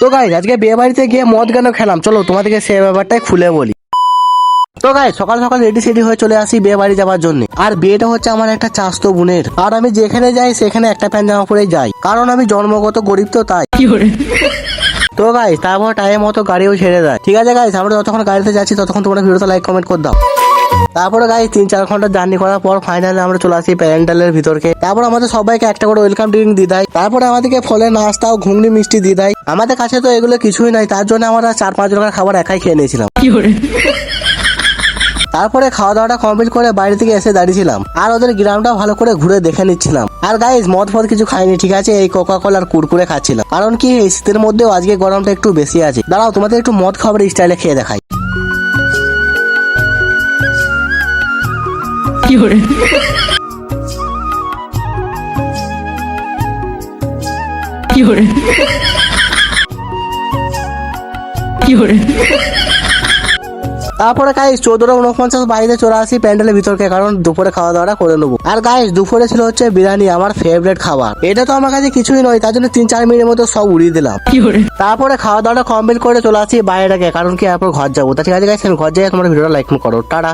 তো গাইস আজকে বিয়ে বাড়িতে গিয়ে মদ কেন খেলাম, চলো তোমাদেরকে সে ব্যাপারটাই খুলে বলি। তো গাইস সকাল সকাল রেডি সেডি হয়ে চলে আসি বিয়ে বাড়ি যাওয়ার জন্য। আর বিয়েটা হচ্ছে আমার একটা চাস্তো বোনের, আর আমি যেখানে যাই সেখানে একটা প্যান্ট জামা পরেই যাই, কারণ আমি জন্মগত গরিব তো তাই। তো গাইস তারপর টাইম মতো গাড়িও ছেড়ে দেয়। ঠিক আছে গাইস, আমরা যতক্ষণ গাড়িতে যাচ্ছি ততক্ষণ তোমরা ভিডিওতে লাইক কমেন্ট করে দাও। তারপরে গাইস 3-4 ঘন্টা জার্নি করার পর ফাইনালি আমরা চলে আসি প্যান্ডেলের ভিতরকে। তারপর আমাদের সবাইকে একটা করে ওয়েলকাম ড্রিঙ্ক দিয়ে দেয়। তারপরে আমাদেরকে ফলের নাস্তা ও ঘুগনি মিষ্টি দিয়ে দেয়। আমাদের কাছে তো এগুলো কিছুই নাই, তার জন্য আমরা 4-5 জনের খাবার একাই খেয়ে নিয়েছিলাম। তারপরে খাওয়া দাওয়াটা কমপ্লিট করে বাইরে থেকে এসে দাঁড়িয়েছিলাম, আর ওদের গ্রামটাও ভালো করে ঘুরে দেখে নিচ্ছিলাম। আর গাইস মদ ফদ কিছু খাইনি, ঠিক আছে, এই কোকা কোলা আর কুরকুরে খাচ্ছিলাম, কারণ কি এই শীতের মধ্যেও আজকে গরমটা একটু বেশি আছে। দাঁড়াও তোমাদের একটু মদ খাবার স্টাইলে খেয়ে দেখাই। তারপরে গাইস 14:49 বাড়িতে চলে আসি প্যান্ডেলের ভিতরকে, কারণ দুপুরে খাওয়া দাওয়াটা করে নেবো। আর গাইস দুপুরে ছিল হচ্ছে বিরিয়ানি, আমার ফেভারিট খাবার। এটা তো আমার কাছে কিছুই নয়, তার জন্য 3-4 মিনিটের মতো সব উড়িয়ে দিলাম। তারপরে খাওয়া দাওয়াটা কমপ্লিট করে চলে আসি বাইরেটাকে, কারণ কি এরপর ঘর যাবো। তা ঠিক আছে গাইস, আমি ঘর যাই, তোমার ভিডিওটা লাইক করো, টাটা।